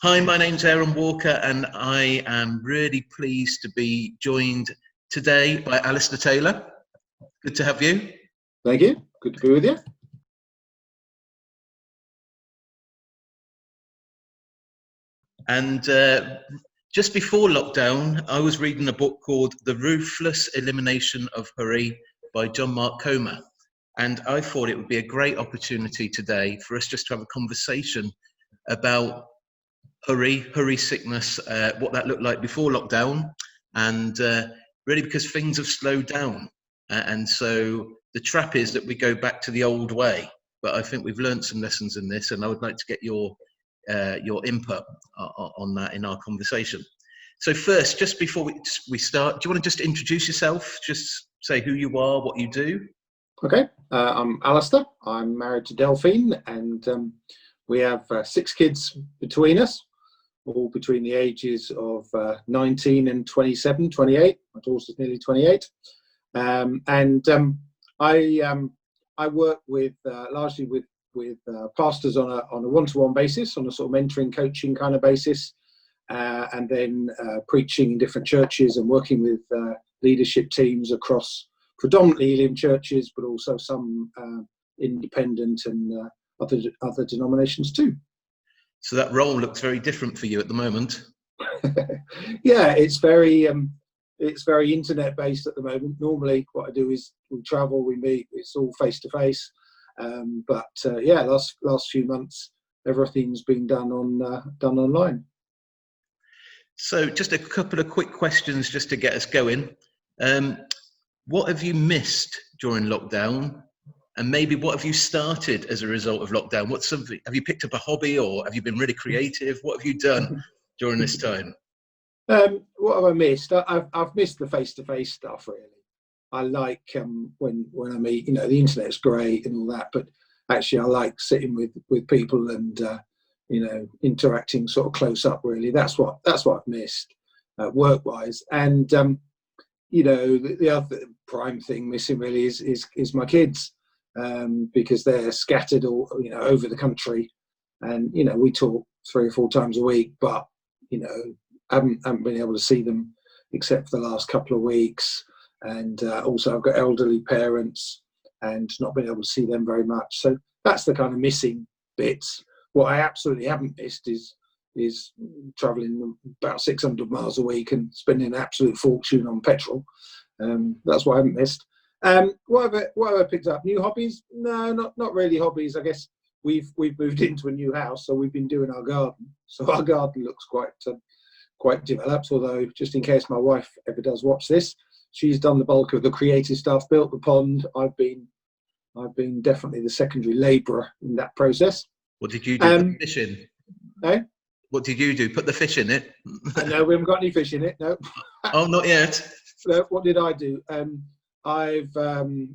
Hi, my name's Aaron Walker, and I am really pleased to be joined today by Alistair Taylor. Good to have you. Thank you. Good to be with you. And just before lockdown, I was reading a book called The Ruthless Elimination of Hurry by John Mark Comer. And I thought it would be a great opportunity today for us just to have a conversation about hurry sickness, what that looked like before lockdown, and really because things have slowed down. And so the trap is that we go back to the old way. But I think we've learned some lessons in this, and I would like to get your input on that in our conversation. So first, just before we start, do you want to just introduce yourself? Just say who you are, what you do. Okay, I'm Alistair. I'm married to Delphine, and we have 6 kids between us, all between the ages of 19 and 27, 28. My daughter's nearly 28. I work with largely with pastors on a one-to-one basis, on a sort of mentoring, coaching kind of basis, and then preaching in different churches and working with leadership teams across predominantly Elim churches, but also some independent and other denominations too. So that role looks very different for you at the moment. Yeah, it's very internet based at the moment. Normally, what I do is we travel, we meet, it's all face to face. But last few months, everything's been done online. So just a couple of quick questions just to get us going. What have you missed during lockdown? And maybe what have you started as a result of lockdown? Have you picked up a hobby, or have you been really creative? What have you done during this time? What have I missed? I've missed the face-to-face stuff, really. I like when I meet, the internet's great and all that, but actually I like sitting with people and interacting sort of close up, really. That's what I've missed work-wise. And the other prime thing missing really is my kids, because they're scattered all over the country, and we talk 3 or 4 times a week, but haven't been able to see them except for the last couple of weeks. And also I've got elderly parents and not been able to see them very much. So that's the kind of missing bits. What I absolutely haven't missed is travelling about 600 miles a week and spending an absolute fortune on petrol. That's what I haven't missed. What have I picked up? New hobbies? No, not really hobbies. I guess we've moved into a new house, so we've been doing our garden. So our garden looks quite developed, although just in case my wife ever does watch this, she's done the bulk of the creative stuff, built the pond. I've been definitely the secondary labourer in that process. What did you do? Put the fish in? Eh? What did you do? Put the fish in it? No, we haven't got any fish in it. No. Oh, not yet. So what did I do?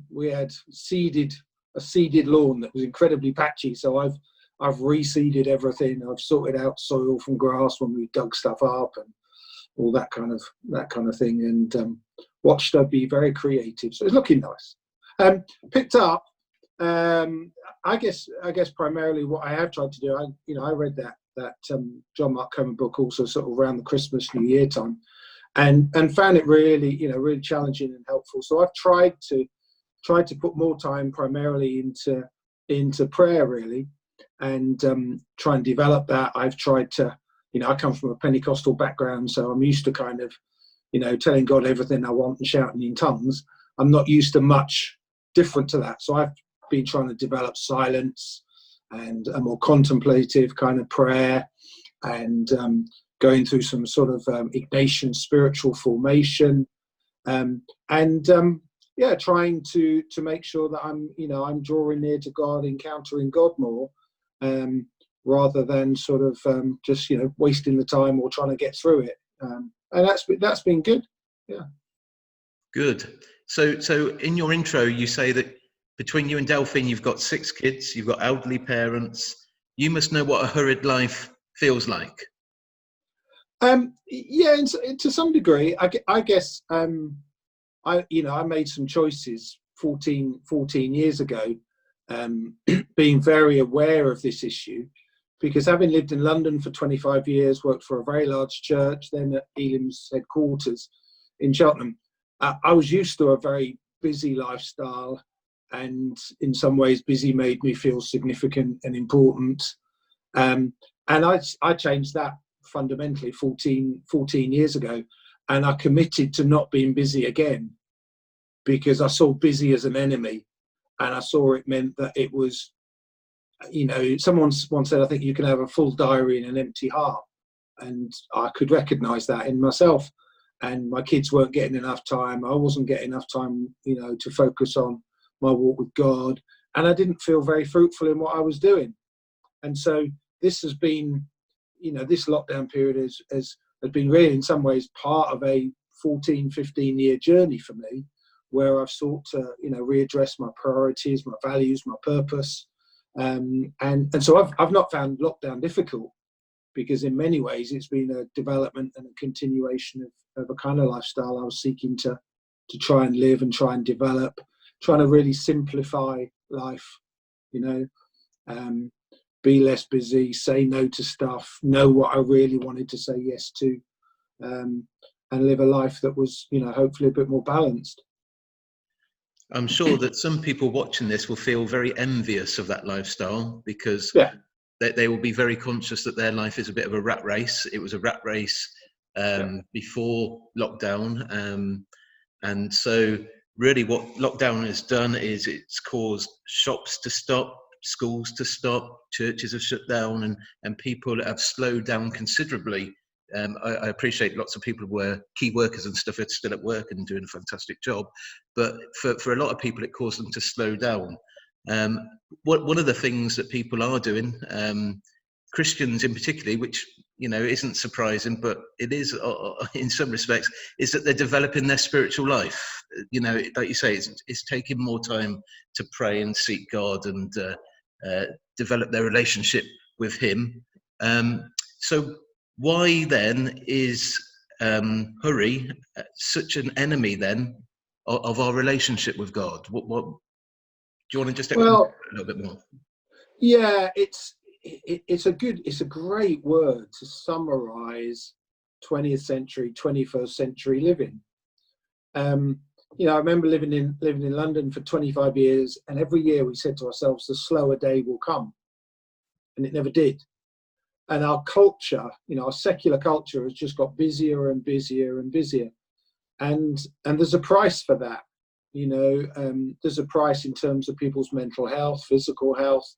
We had a seeded lawn that was incredibly patchy, so I've reseeded everything. I've sorted out soil from grass when we dug stuff up and all that kind of thing, and watched her be very creative. So it's looking nice. Picked up, I guess primarily what I have tried to do. I read that John Mark Comer book also sort of around the Christmas New Year time, and found it really really challenging and helpful. So I've tried to put more time primarily into prayer, really, and try and develop that. I've tried to, I come from a Pentecostal background, so I'm used to kind of, telling God everything I want and shouting in tongues. I'm not used to much different to that. So I've been trying to develop silence and a more contemplative kind of prayer, and going through some sort of Ignatian spiritual formation, trying to make sure that I'm drawing near to God, encountering God more, rather than sort of just wasting the time or trying to get through it, and that's been good. Yeah. Good. So in your intro, you say that between you and Delphine, you've got 6 kids, you've got elderly parents. You must know what a hurried life feels like. Yeah, to some degree. I guess I made some choices 14 years ago, being very aware of this issue, because having lived in London for 25 years, worked for a very large church, then at Elim's headquarters in Cheltenham, I was used to a very busy lifestyle, and in some ways busy made me feel significant and important. And I changed that fundamentally 14 years ago, and I committed to not being busy again, because I saw busy as an enemy, and I saw it meant that it was, someone once said, I think you can have a full diary and an empty heart. And I could recognize that in myself. And my kids weren't getting enough time. I wasn't getting enough time, to focus on my walk with God. And I didn't feel very fruitful in what I was doing. And so this has been, this lockdown period has been really in some ways part of a 14, 15-year journey for me, where I've sought to, readdress my priorities, my values, my purpose. And so I've not found lockdown difficult, because in many ways it's been a development and a continuation of a kind of lifestyle I was seeking to try and live and try and develop, trying to really simplify life, be less busy, say no to stuff, know what I really wanted to say yes to, and live a life that was, hopefully a bit more balanced. I'm sure that some people watching this will feel very envious of that lifestyle, because they will be very conscious that their life is a bit of a rat race. It was a rat race before lockdown. And so really what lockdown has done is it's caused shops to stop, schools to stop, churches have shut down, and people have slowed down considerably. I appreciate lots of people who were key workers and stuff are still at work and doing a fantastic job, but for a lot of people it caused them to slow down. One of the things that people are doing, Christians in particular, which isn't surprising, but it is in some respects, is that they're developing their spiritual life. Like you say, it's taking more time to pray and seek God and develop their relationship with Him. So why then is hurry such an enemy then of our relationship with God? What do you want to just explain a little bit more? Yeah, it's a great word to summarize 20th century, 21st century living. I remember living in London for 25 years, and every year we said to ourselves, the slower day will come, and it never did. And our culture, our secular culture, has just got busier and busier and busier, and there's a price for that. There's a price in terms of people's mental health, physical health.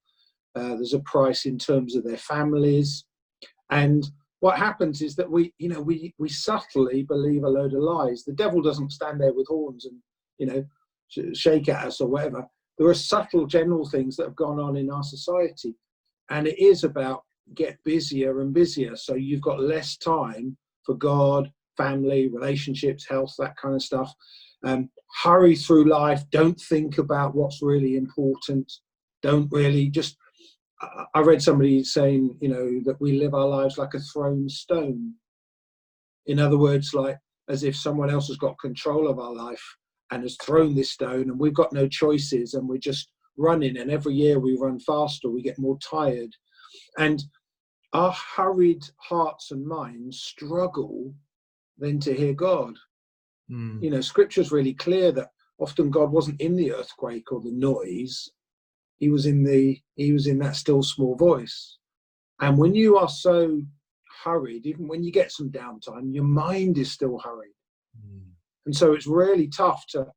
There's a price in terms of their families. And what happens is that we subtly believe a load of lies. The devil doesn't stand there with horns and, shake at us or whatever. There are subtle general things that have gone on in our society. And it is about get busier and busier. So you've got less time for God, family, relationships, health, that kind of stuff. Hurry through life. Don't think about what's really important. Don't really just... I read somebody saying, that we live our lives like a thrown stone. In other words, like as if someone else has got control of our life and has thrown this stone, and we've got no choices, and we're just running. And every year we run faster, we get more tired. And our hurried hearts and minds struggle then to hear God. Scripture's really clear that often God wasn't in the earthquake or the noise. He was in that still small voice. And when you are so hurried, even when you get some downtime, your mind is still hurried. And so it's really tough to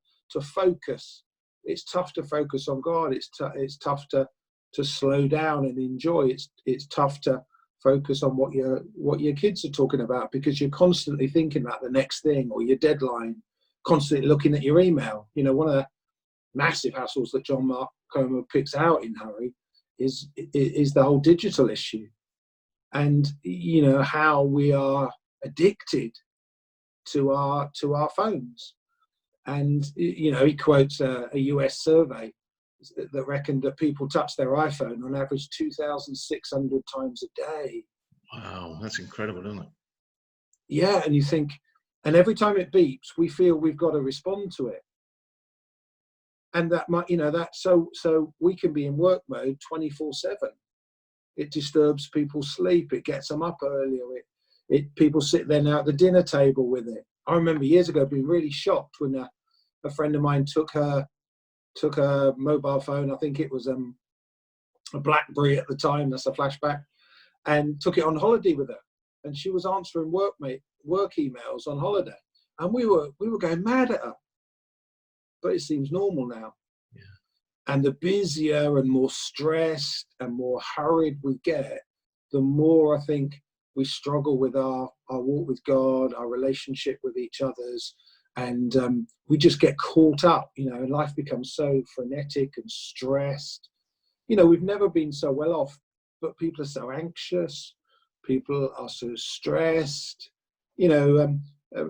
focus. It's tough to focus on God. It's tough to slow down and enjoy. It's tough to focus on what your kids are talking about, because you're constantly thinking about the next thing or your deadline, constantly looking at your email. One of the massive hassles that John Mark Comer picks out in Hurry is the whole digital issue, and how we are addicted to our phones. And he quotes a US survey that reckoned that people touch their iPhone on average 2,600 times a day. Wow, that's incredible, isn't it? Yeah, and you think, and every time it beeps, we feel we've got to respond to it. And that might, so we can be in work mode 24/7. It disturbs people's sleep. It gets them up earlier. People sit there now at the dinner table with it. I remember years ago being really shocked when a friend of mine took her mobile phone. I think it was a BlackBerry at the time. That's a flashback, and took it on holiday with her. And she was answering work emails on holiday, and we were going mad at her. But it seems normal now. Yeah. And the busier and more stressed and more hurried we get, the more I think we struggle with our walk with God, our relationship with each other's, and we just get caught up, and life becomes so frenetic and stressed. We've never been so well off, but people are so anxious, people are so stressed. I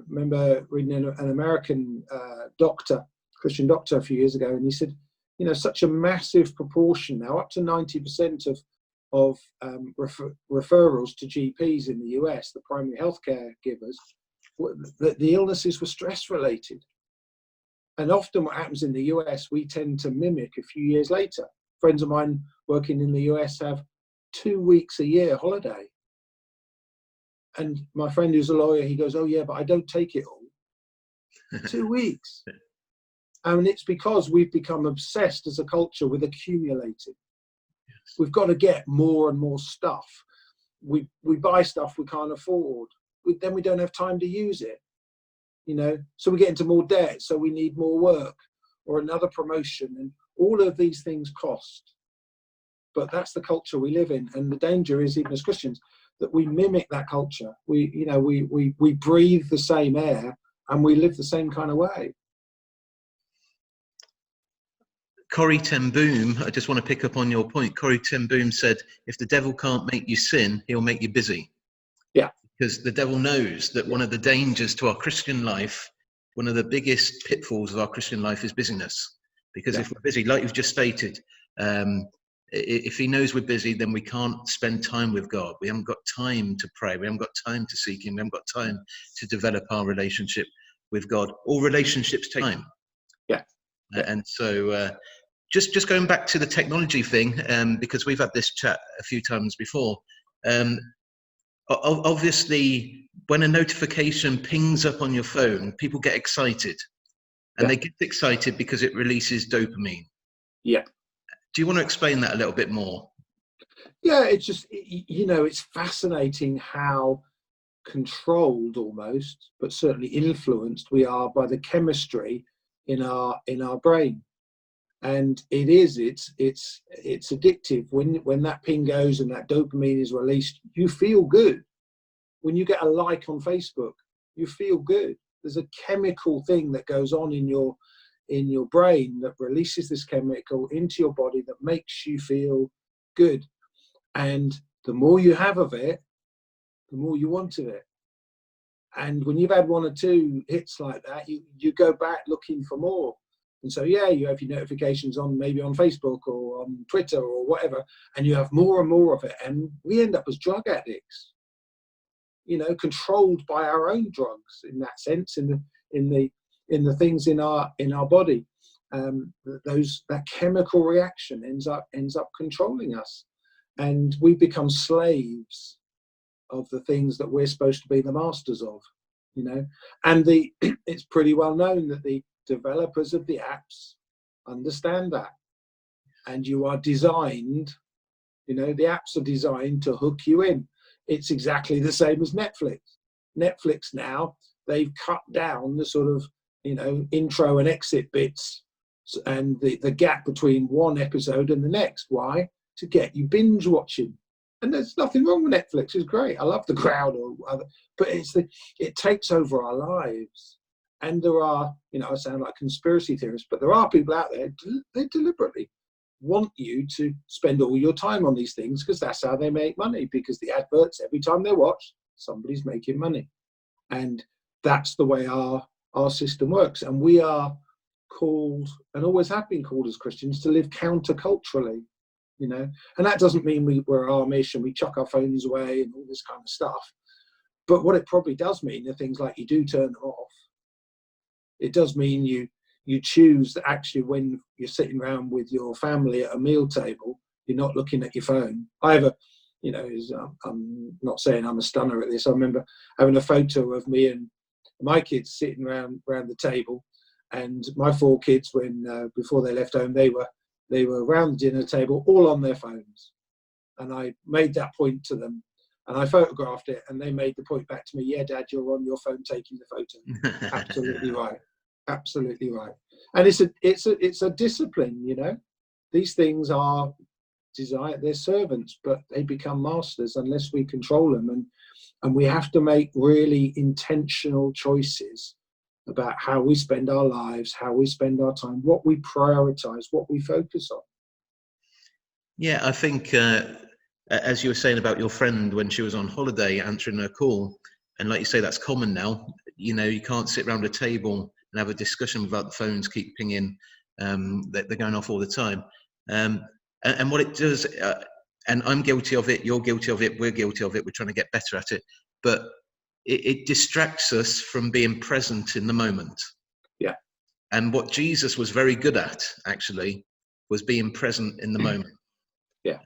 remember reading an American Christian doctor a few years ago, and he said, such a massive proportion now, up to 90% of referrals to GPs in the US, the primary healthcare givers, the illnesses were stress related. And often what happens in the US, we tend to mimic a few years later. Friends of mine working in the US have 2 weeks a year holiday. And my friend who's a lawyer, he goes, oh yeah, but I don't take it all. 2 weeks. And it's because we've become obsessed as a culture with accumulating. Yes. We've got to get more and more stuff. We buy stuff we can't afford. Then we don't have time to use it. So we get into more debt. So we need more work or another promotion. And all of these things cost. But that's the culture we live in. And the danger is, even as Christians, that we mimic that culture. We breathe the same air and we live the same kind of way. Corrie ten Boom, I just want to pick up on your point. Corrie ten Boom said, if the devil can't make you sin, he'll make you busy. Yeah. Because the devil knows that one of the dangers to our Christian life, one of the biggest pitfalls of our Christian life is busyness. Because if we're busy, like you've just stated, if he knows we're busy, then we can't spend time with God. We haven't got time to pray. We haven't got time to seek him. We haven't got time to develop our relationship with God. All relationships take time. Yeah. And so just going back to the technology thing, because we've had this chat a few times before. Obviously, when a notification pings up on your phone, people get excited. And they get excited because it releases dopamine. Yeah. Do you want to explain that a little bit more? Yeah, it's just, it's fascinating how controlled almost, but certainly influenced we are by the chemistry in our brain. And it's addictive. When that ping goes and that dopamine is released, you feel good. When you get a like on Facebook, you feel good. There's a chemical thing that goes on in your brain that releases this chemical into your body that makes you feel good. And the more you have of it, the more you want of it. And when you've had one or two hits like that, you go back looking for more. And so, you have your notifications on, maybe on Facebook or on Twitter or whatever, and you have more and more of it. And we end up as drug addicts, controlled by our own drugs in that sense, in the things in our body. That chemical reaction ends up controlling us, and we become slaves of the things that we're supposed to be the masters of, And it's pretty well known that the developers of the apps understand that, and you are designed, the apps are designed to hook you in. It's exactly the same as Netflix. Netflix now, they've cut down the sort of, intro and exit bits and the gap between one episode and the next. Why? To get you binge watching. And there's nothing wrong with Netflix. It's great. I love The Crown or other, but it takes over our lives. And there are, I sound like conspiracy theorists, but there are people out there, they deliberately want you to spend all your time on these things because that's how they make money, because the adverts, every time they watch, somebody's making money. And that's the way our system works. And we are called, and always have been called as Christians, to live counterculturally, and that doesn't mean we're Amish and we chuck our phones away and all this kind of stuff. But what it probably does mean are things like you do turn them off. It does mean you choose that actually when you're sitting around with your family at a meal table, You're not looking at your phone. I have a, you know, I'm not saying I'm a stunner at this. I remember having a photo of me and my kids sitting around the table, and my 4 kids, when before they left home, they were around the dinner table, all on their phones. And I made that point to them, and I photographed it, and they made the point back to me, yeah, Dad, you're on your phone taking the photo. Absolutely right. Absolutely right. And it's a discipline, you know. These things are designed, they're servants, but they become masters unless we control them. And we have to make really intentional choices about how we spend our lives, how we spend our time, what we prioritize, what we focus on. Yeah, I think, as you were saying about your friend when she was on holiday answering her call, and like you say, that's common now. You know, you can't sit around a table and have a discussion without the phones keep pinging. They're going off all the time. And what it does, and I'm guilty of it, you're guilty of it, we're guilty of it, we're trying to get better at it, but it distracts us from being present in the moment. Yeah. And what Jesus was very good at, actually, was being present in the moment. Yeah.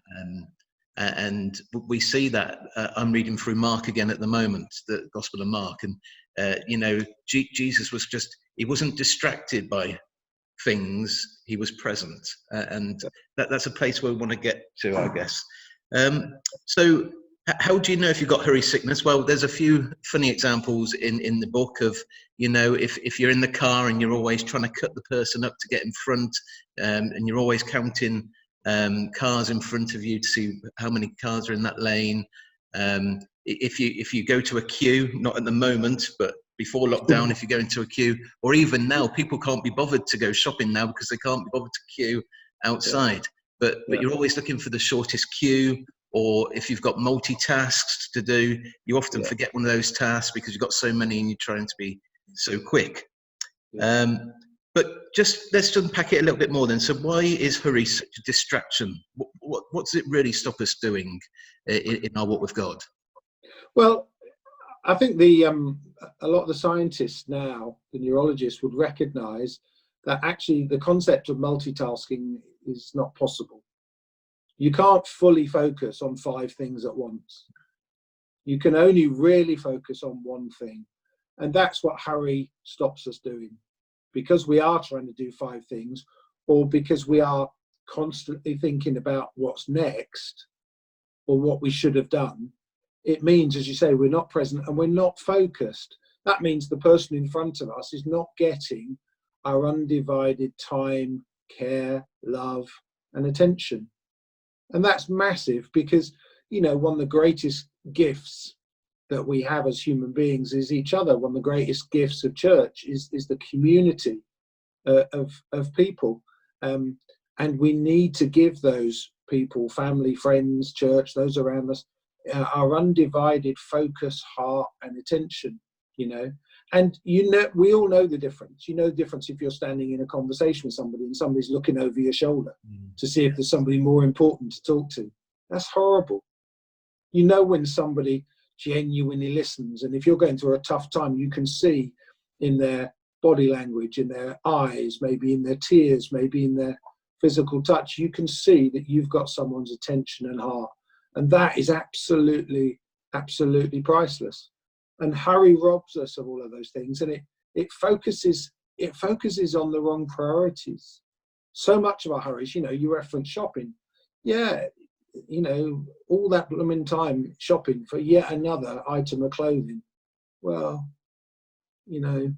And we see that. I'm reading through Mark again at the moment, the Gospel of Mark, and you know, Jesus was he wasn't distracted by things, he was present, and that's a place where we want to get to, I guess. So how do you know if you've got hurry sickness? Well, there's a few funny examples in the book of, you know, if you're in the car and you're always trying to cut the person up to get in front, and you're always counting cars in front of you to see how many cars are in that lane. If you go to a queue, not at the moment, but before lockdown, if you go into a queue, or even now, people can't be bothered to go shopping now because they can't be bothered to queue outside. But you're always looking for the shortest queue, or if you've got multi-tasks to do, you often forget one of those tasks because you've got so many and you're trying to be so quick. But let's unpack it a little bit more then. So why is hurry such a distraction? What does it really stop us doing in our walk with God? Well, I think a lot of the scientists now, the neurologists, would recognize that actually the concept of multitasking is not possible. You can't fully focus on 5 things at once. You can only really focus on one thing. And that's what hurry stops us doing. Because we are trying to do 5 things, or because we are constantly thinking about what's next or what we should have done, it means, as you say, we're not present and we're not focused. That means the person in front of us is not getting our undivided time, care, love, and attention. And that's massive because, you know, one of the greatest gifts that we have as human beings is each other. One of the greatest gifts of church is the community of people. And we need to give those people, family, friends, church, those around us, our undivided focus, heart, and attention, you know. And, you know, we all know the difference. You know the difference if you're standing in a conversation with somebody and somebody's looking over your shoulder to see if there's somebody more important to talk to. That's horrible. You know when somebody genuinely listens, and if you're going through a tough time, you can see in their body language, in their eyes, maybe in their tears, maybe in their physical touch, you can see that you've got someone's attention and heart. And that is absolutely, absolutely priceless. And hurry robs us of all of those things, and it focuses on the wrong priorities. So much of our hurries, you know, you reference shopping. Yeah, you know, all that blooming time shopping for yet another item of clothing. Well, you know,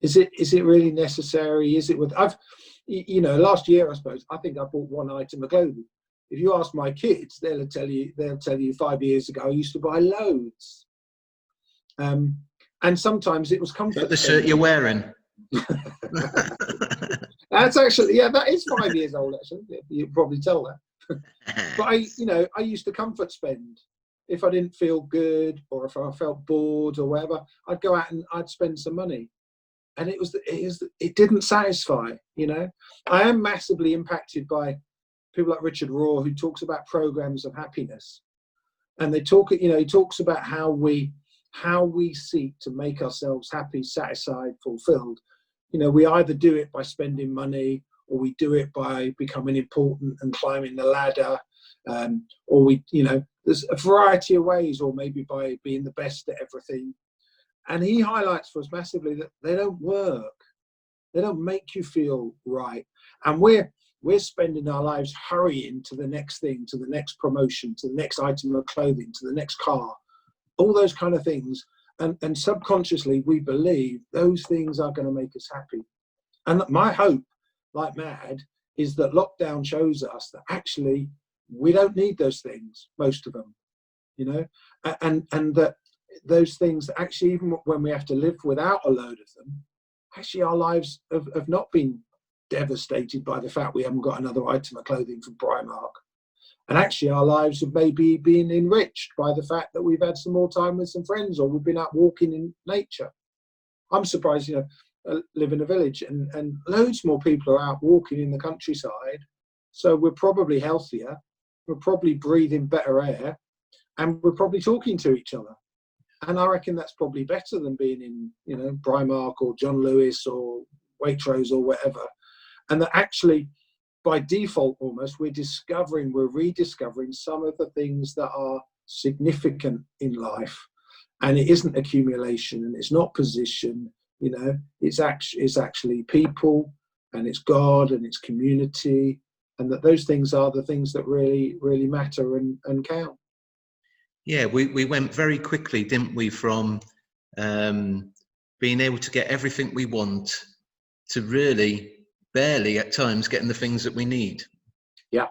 is it really necessary? Is it you know, last year, I suppose, I think I bought 1 item of clothing. If you ask my kids, they'll tell you 5 years ago, I used to buy loads. And sometimes it was comfort. Is that the shirt you're wearing? That's actually, yeah, that is 5 years old, actually. You can probably tell that. But I used to comfort spend. If I didn't feel good, or if I felt bored or whatever, I'd go out and I'd spend some money. And it didn't satisfy, you know. I am massively impacted by people like Richard Rohr, who talks about programs of happiness. And he talks about how we seek to make ourselves happy, satisfied, fulfilled. You know, we either do it by spending money, or we do it by becoming important and climbing the ladder. or there's a variety of ways, or maybe by being the best at everything. And he highlights for us massively that they don't work. They don't make you feel right. And we're spending our lives hurrying to the next thing, to the next promotion, to the next item of clothing, to the next car, all those kind of things. And subconsciously, we believe those things are going to make us happy. And my hope, like mad, is that lockdown shows us that actually we don't need those things, most of them, and that those things, actually, even when we have to live without a load of them, actually our lives have not been devastated by the fact we haven't got another item of clothing from Primark. And actually our lives have maybe been enriched by the fact that we've had some more time with some friends, or we've been out walking in nature. I'm surprised, I live in a village, and loads more people are out walking in the countryside. So we're probably healthier, we're probably breathing better air, and we're probably talking to each other. And I reckon that's probably better than being in, Primark or John Lewis or Waitrose or whatever. And that actually, by default almost, we're rediscovering some of the things that are significant in life. And it isn't accumulation, and it's not position, it's actually people, and it's God, and it's community, and that those things are the things that really, really matter and count. Yeah, we went very quickly, didn't we, from being able to get everything we want to really barely at times getting the things that we need. Yeah.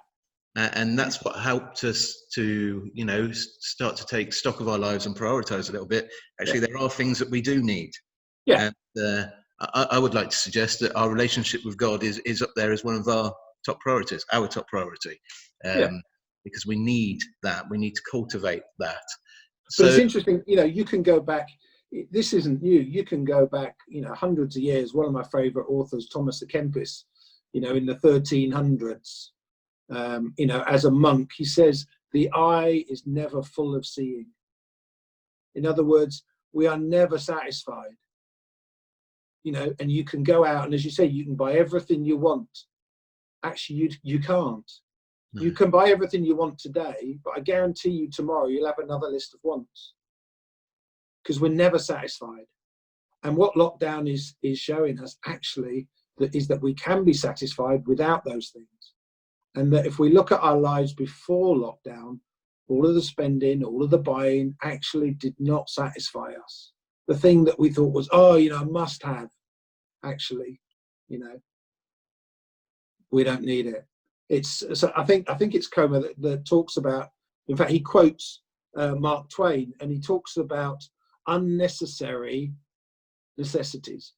And that's what helped us to, start to take stock of our lives and prioritize a little bit. Actually, there are things that we do need. Yeah. And I would like to suggest that our relationship with God is up there as one of our top priorities, our top priority. Because we need that. We need to cultivate that. But it's interesting, you can go back. This isn't new. You can go back, hundreds of years. One of my favourite authors, Thomas à Kempis, in the 1300s, as a monk, he says, the eye is never full of seeing. In other words, we are never satisfied. And you can go out, and as you say, you can buy everything you want. Actually, you can't. No. You can buy everything you want today, but I guarantee you tomorrow you'll have another list of wants, because we're never satisfied. And what lockdown is showing us actually is that we can be satisfied without those things. And that if we look at our lives before lockdown, all of the spending, all of the buying actually did not satisfy us. The thing that we thought was, must have, actually, we don't need it. So I think it's Comer that talks about, in fact, he quotes Mark Twain, and he talks about unnecessary necessities.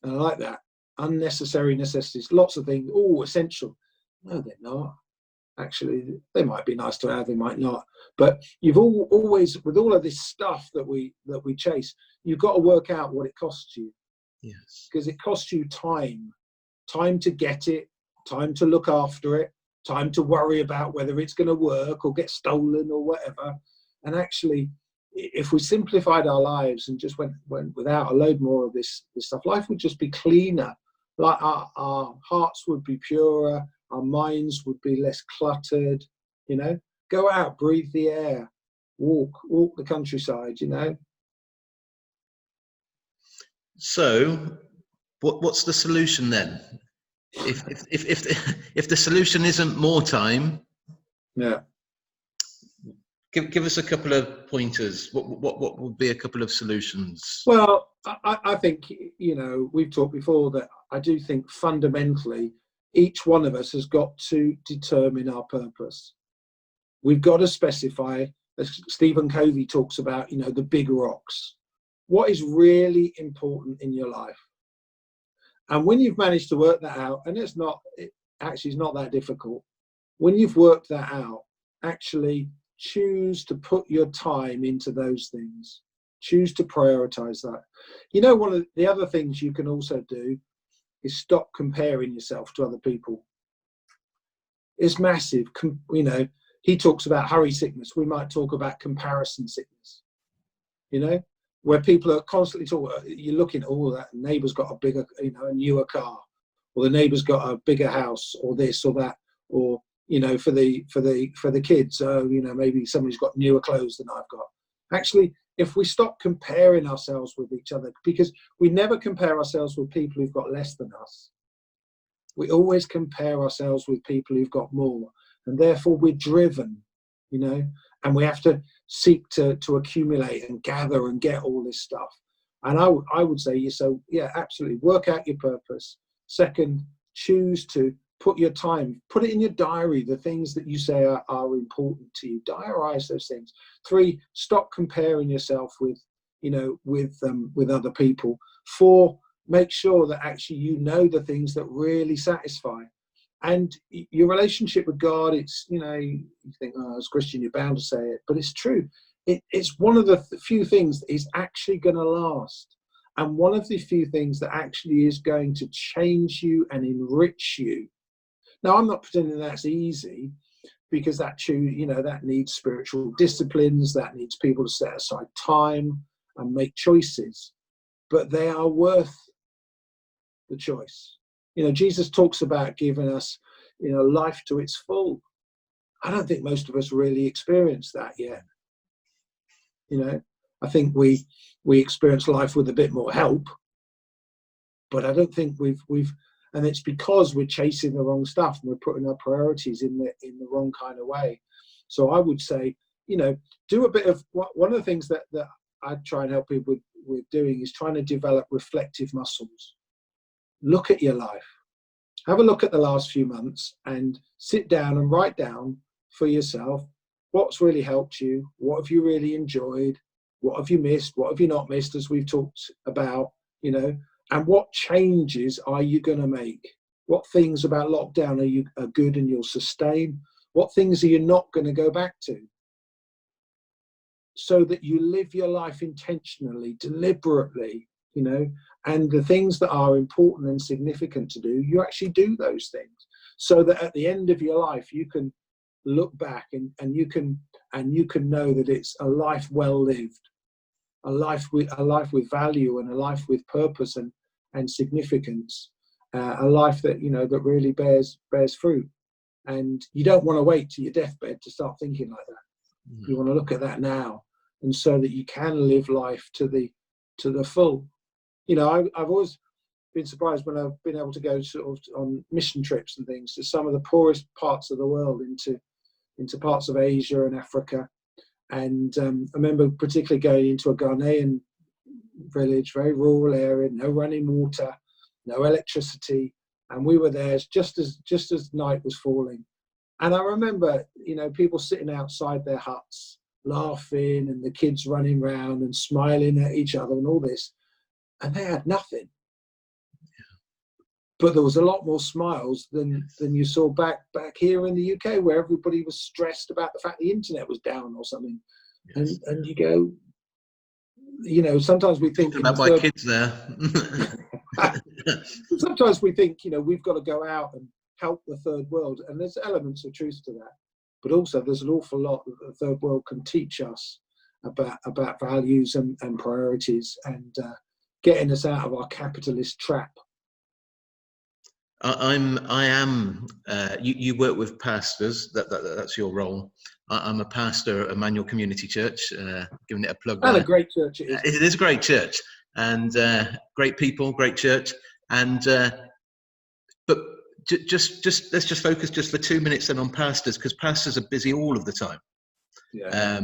And I like that. Unnecessary necessities. Lots of things, essential. No, they're not. Actually, they might be nice to have, they might not. But you've always, with all of this stuff that we chase, you've got to work out what it costs you. Yes. Because it costs you time to get it, time to look after it, time to worry about whether it's going to work or get stolen or whatever. And actually, if we simplified our lives and just went without a load more of this stuff, life would just be cleaner. Like our hearts would be purer, our minds would be less cluttered. Go out, breathe the air, walk the countryside. So, what's the solution then? If the solution isn't more time, yeah. Give us a couple of pointers. What would be a couple of solutions? Well, I think, we've talked before that I do think fundamentally each one of us has got to determine our purpose. We've got to specify, as Stephen Covey talks about, the big rocks. What is really important in your life? And when you've managed to work that out, and it's not that difficult, when you've worked that out, actually choose to put your time into those things. Choose to prioritize that. One of the other things you can also do is stop comparing yourself to other people. It's massive. He talks about hurry sickness. We might talk about comparison sickness. Where people are constantly talking, you're looking at all that neighbour's got a bigger, a newer car, or the neighbour's got a bigger house, or this or that, or you know, for the kids. You know, maybe somebody's got newer clothes than I've got. Actually, if we stop comparing ourselves with each other, because we never compare ourselves with people who've got less than us. We always compare ourselves with people who've got more, and therefore we're driven, you know, and we have to seek to accumulate and gather and get all this stuff. And I would say, so yeah, absolutely, work out your purpose. Second, choose to put your time, put it in your diary, the things that you say are important to you. Diarize those things. 3, stop comparing yourself with, you know, with other people. 4, make sure that actually you know the things that really satisfy. And your relationship with God, it's, you know, you think, oh, as a Christian, you're bound to say it, but it's true. It's one of the few things that is actually going to last. And one of the few things that actually is going to change you and enrich you. Now, I'm not pretending that's easy, because that needs spiritual disciplines, that needs people to set aside time and make choices, but they are worth the choice. You know, Jesus talks about giving us, you know, life to its full. I don't think most of us really experience that yet. You know, I think we experience life with a bit more help, but I don't think we've and it's because we're chasing the wrong stuff and we're putting our priorities in the wrong kind of way. So I would say, you know, do a bit of one of the things that I try and help people with doing is trying to develop reflective muscles. Look at your life. Have a look at the last few months and sit down and write down for yourself what's really helped you, what have you really enjoyed, what have you missed, what have you not missed, as we've talked about, you know, and what changes are you going to make? What things about lockdown are good and you'll sustain? What things are you not going to go back to? So that you live your life intentionally, deliberately, you know, and the things that are important and significant to do, you actually do those things, so that at the end of your life you can look back and you can know that it's a life well lived, a life with value, and a life with purpose and significance, a life that, you know, that really bears fruit. And you don't want to wait to your deathbed to start thinking like that. You want to look at that now, and so that you can live life to the full. You know, I've always been surprised when I've been able to go sort of on mission trips and things to some of the poorest parts of the world, into parts of Asia and Africa. And I remember particularly going into a Ghanaian village, very rural area, no running water, no electricity, and we were there just as night was falling. And I remember, you know, people sitting outside their huts, laughing, and the kids running around and smiling at each other and all this, and they had nothing. But there was a lot more smiles than you saw back here in the UK, where everybody was stressed about the fact the internet was down or something. Yes. And you go, you know, sometimes we think about my kids there. Sometimes we think, you know, we've got to go out and help the third world, and there's elements of truth to that. But also there's an awful lot that the third world can teach us about values and priorities, and getting us out of our capitalist trap. You work with pastors. That's your role. I'm a pastor at Emmanuel Community Church, giving it a plug. And a great church it is. It is a great church, and great people, great church. And but just let's just focus just for 2 minutes then on pastors, because pastors are busy all of the time. Yeah.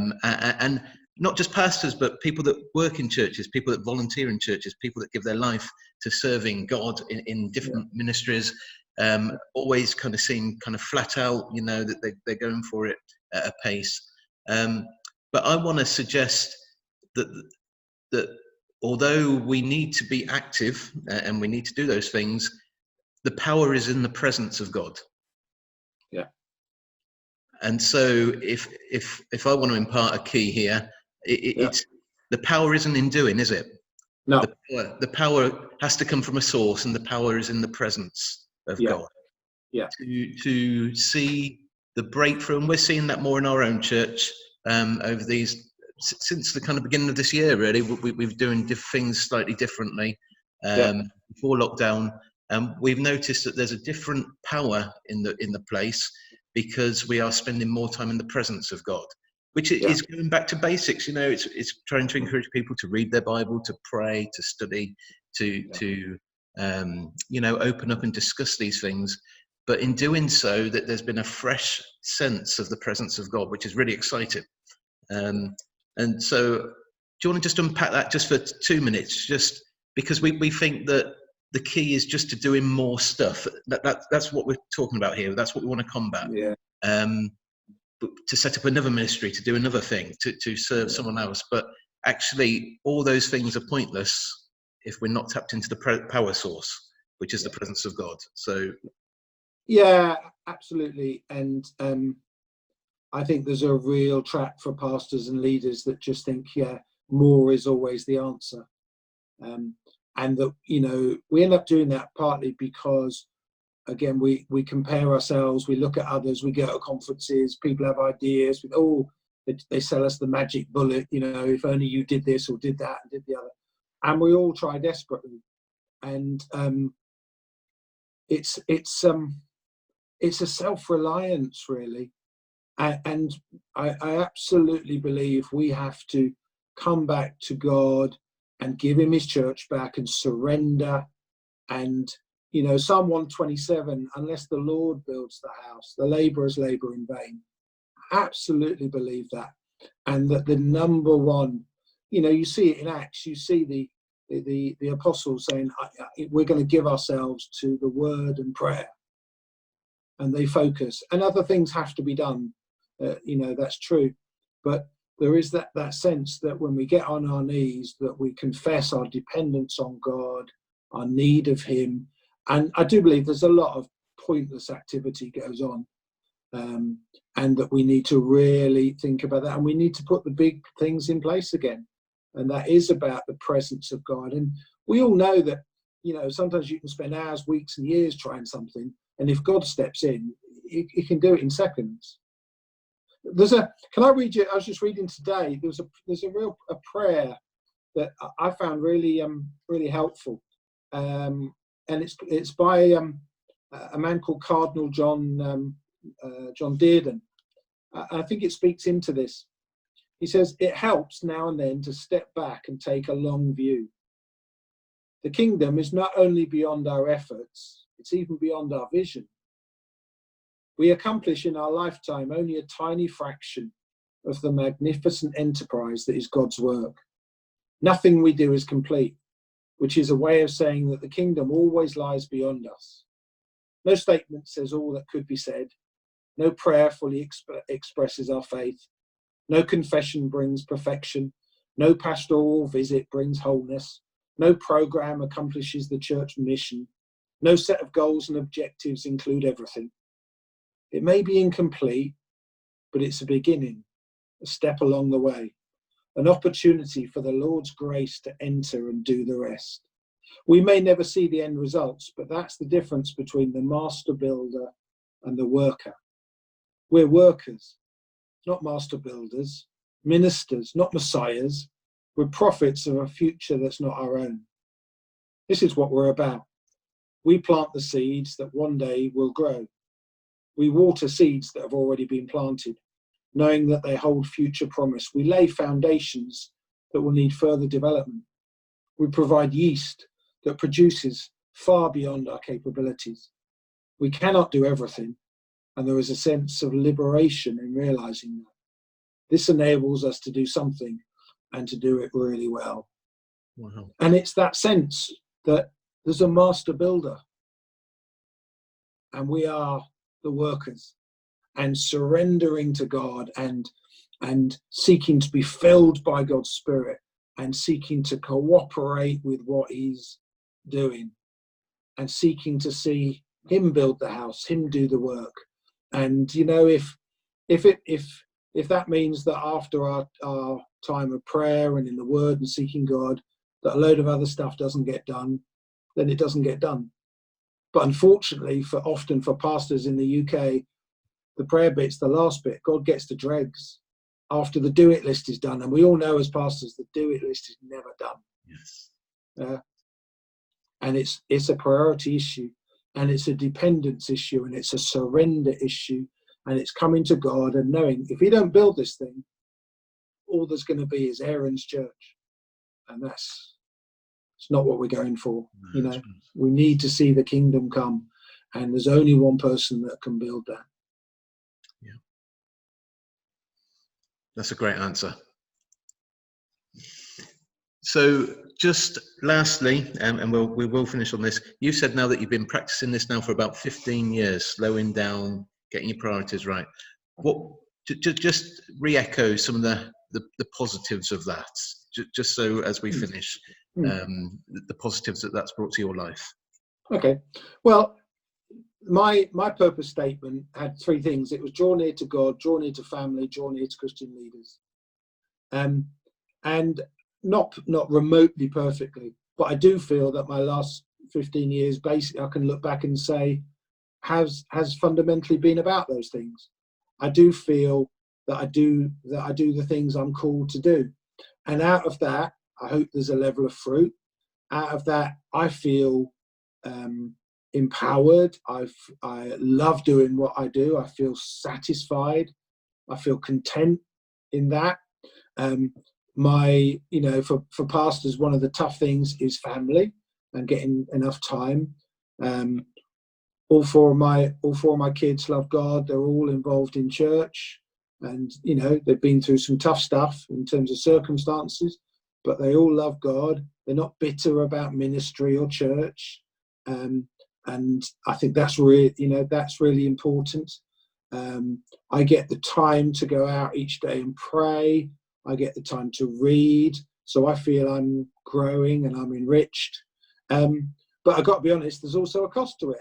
And not just pastors, but people that work in churches, people that volunteer in churches, people that give their life to serving God in different ministries, always kind of seem kind of flat out, you know, that they're going for it at a pace. But I want to suggest that although we need to be active and we need to do those things, the power is in the presence of God. Yeah. And so if I want to impart a key here, it's the power isn't in doing, is it? No. The power has to come from a source, and the power is in the presence of God. Yeah. To see the breakthrough, and we're seeing that more in our own church over these since the kind of beginning of this year. Really, we've doing things slightly differently before lockdown. We've noticed that there's a different power in the place. because we are spending more time in the presence of God, which is going back to basics. It's trying to encourage people to read their Bible, to pray, to study, to open up and discuss these things. But in doing so, that there's been a fresh sense of the presence of God, which is really exciting. And so, do you want to just unpack that just for 2 minutes? Just because we think that the key is just to doing more stuff. That's what we're talking about here. That's what we want to combat. Yeah. To set up another ministry, to do another thing, to serve someone else. But actually, all those things are pointless if we're not tapped into the power source, which is the presence of God. So, yeah, absolutely. And I think there's a real trap for pastors and leaders that just think, more is always the answer. And that, we end up doing that partly because, again, we compare ourselves, we look at others, we go to conferences, people have ideas, they sell us the magic bullet, if only you did this or did that and did the other. And we all try desperately. And it's a self-reliance, really. And I absolutely believe we have to come back to God and give him his church back and surrender. And Psalm 127, unless the Lord builds the house, the laborers labor in vain. Absolutely believe that. And that the number one, you see it in Acts, you see the apostles saying, we're going to give ourselves to the word and prayer. And they focus. And other things have to be done. That's true. But there is that sense that when we get on our knees, that we confess our dependence on God, our need of him. And I do believe there's a lot of pointless activity goes on, and that we need to really think about that. And we need to put the big things in place again. And that is about the presence of God. And we all know that, sometimes you can spend hours, weeks and years trying something. And if God steps in, he can do it in seconds. Can I read you? I was just reading today. There's a prayer that I found really really helpful, and it's by a man called Cardinal John Dearden. I think it speaks into this. He says it helps now and then to step back and take a long view. The kingdom is not only beyond our efforts; it's even beyond our vision. We accomplish in our lifetime only a tiny fraction of the magnificent enterprise that is God's work. Nothing we do is complete, which is a way of saying that the kingdom always lies beyond us. No statement says all that could be said. No prayer fully expresses our faith. No confession brings perfection. No pastoral visit brings wholeness. No program accomplishes the church mission. No set of goals and objectives include everything. It may be incomplete, but it's a beginning, a step along the way, an opportunity for the Lord's grace to enter and do the rest. We may never see the end results, but that's the difference between the master builder and the worker. We're workers, not master builders, ministers, not messiahs. We're prophets of a future that's not our own. This is what we're about. We plant the seeds that one day will grow. We water seeds that have already been planted, knowing that they hold future promise. We lay foundations that will need further development. We provide yeast that produces far beyond our capabilities. We cannot do everything, and there is a sense of liberation in realizing that. This enables us to do something and to do it really well. Wow. And it's that sense that there's a master builder, and we are the workers, and surrendering to God and seeking to be filled by God's Spirit and seeking to cooperate with what he's doing and seeking to see him build the house, him do the work. And if that means that after our time of prayer and in the word and seeking God, that a load of other stuff doesn't get done, then it doesn't get done. But unfortunately, often for pastors in the UK, the prayer bit's the last bit. God gets the dregs after the do it list is done. And we all know as pastors, the do it list is never done. Yes. And it's a priority issue, and it's a dependence issue, and it's a surrender issue, and it's coming to God and knowing if he don't build this thing, all there's going to be is Aaron's church, and it's not what we're going for. You know, we need to see the kingdom come, and there's only one person that can build that. Yeah, that's a great answer. So just lastly, and we will finish on this. You said now that you've been practicing this now for about 15 years, slowing down, getting your priorities right. What just re-echo some of the positives of that, just so as we finish, the positives that's brought to your life. Okay. Well, my purpose statement had three things. It was draw near to God, draw near to family, draw near to Christian leaders. And not remotely perfectly, but I do feel that my last 15 years, basically, I can look back and say, has fundamentally been about those things. I do feel that I do the things I'm called to do, and out of that, I hope there's a level of fruit. Out of that, I feel empowered. I love doing what I do. I feel satisfied. I feel content in that. For pastors, one of the tough things is family and getting enough time. All four of my kids love God. They're all involved in church, and they've been through some tough stuff in terms of circumstances, but they all love God. They're not bitter about ministry or church, and I think that's really important. I get the time to go out each day and pray. I get the time to read, so I feel I'm growing and I'm enriched. But I've got to be honest, there's also a cost to it.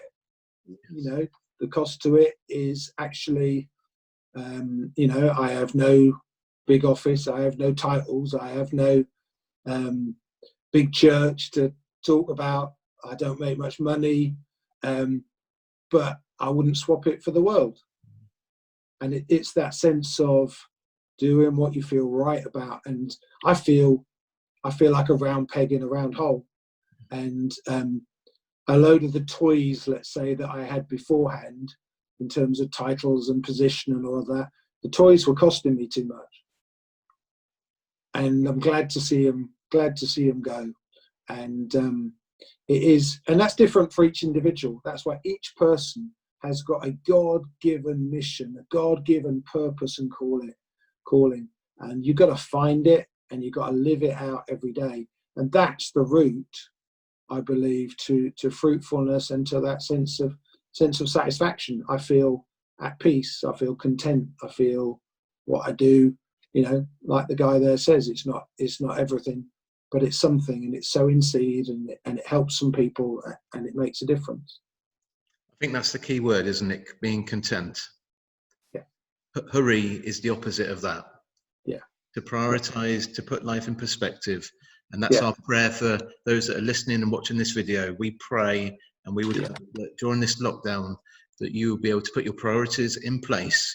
The cost to it is actually, I have no big office, I have no titles, I have no big church to talk about. I don't make much money, but I wouldn't swap it for the world. And it's that sense of doing what you feel right about, and I feel like a round peg in a round hole, and a load of the toys, let's say, that I had beforehand in terms of titles and position and all of that, the toys were costing me too much, and I'm glad to see them go. And it is, and that's different for each individual. That's why each person has got a God-given mission, a God-given purpose and calling, and you've got to find it and you've got to live it out every day. And that's the route, I believe, to fruitfulness and to that sense of satisfaction. I feel at peace, I feel content, I feel what I do, like the guy there says, it's not everything, but it's something, and it's sowing seed, and it helps some people, and it makes a difference. I think that's the key word, isn't it? Being content. Yeah. Hurry is the opposite of that. Yeah. To prioritize, to put life in perspective. And that's our prayer for those that are listening and watching this video. We pray, and we would, during this lockdown, that you will be able to put your priorities in place,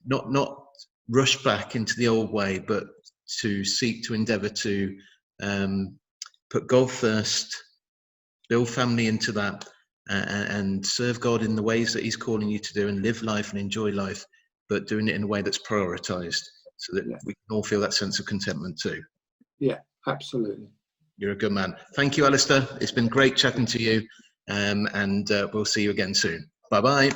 not rush back into the old way, but to seek to endeavor to put God first, build family into that, and serve God in the ways that he's calling you to do, and live life and enjoy life, but doing it in a way that's prioritized, so that we can all feel that sense of contentment too. Yeah, absolutely. You're a good man. Thank you, Alistair. It's been great chatting to you, and we'll see you again soon. Bye-bye.